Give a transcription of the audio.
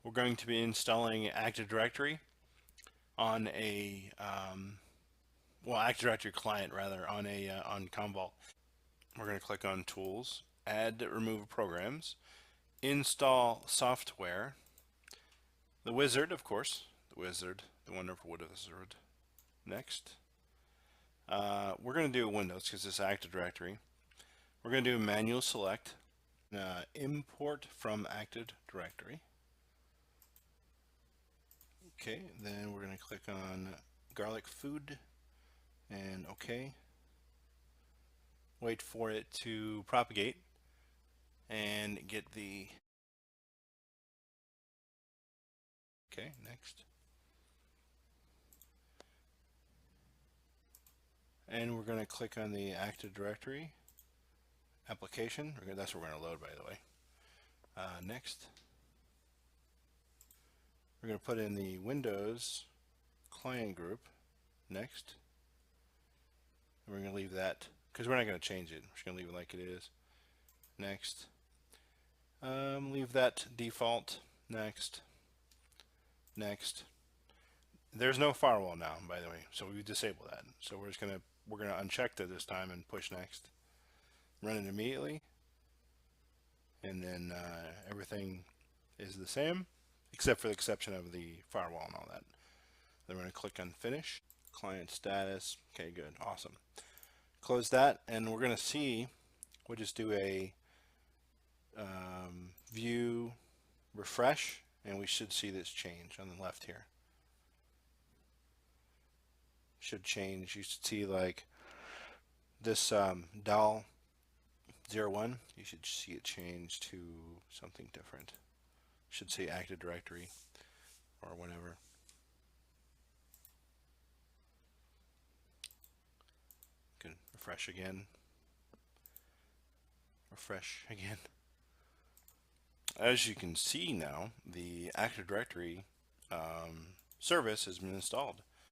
we're going to be installing Active Directory on a Active Directory client rather on Commvault. We're going to click on Tools, Add Remove Programs, Install Software, the wizard, of course, the wonderful wizard. Next. We're going to do Windows because it's Active Directory. We're going to do manual select, import from Active Directory. Okay, then we're going to click on garlic food and OK. Wait for it to propagate and get the. Okay, next. And we're going to click on the Active Directory application. That's what we're going to load, by the way. Next. We're going to put in the Windows client group. Next. And we're going to leave that, because we're not going to change it. We're just going to leave it like it is. Next. Leave that default. Next. Next. There's no firewall now, by the way, so we disable that. So we're gonna uncheck that this time and push next. Run it immediately, and then everything is the same, except for the exception of the firewall and all that. Then we're gonna click on Finish. Client status. Okay, good, awesome. Close that, and we're gonna see. We'll just do a view refresh, and we should see this change on the left here. Should change. You should see like this dial 01. You should see it change to something different. Should say Active Directory or whatever. Can refresh again. Refresh again. As you can see now, the Active Directory service has been installed.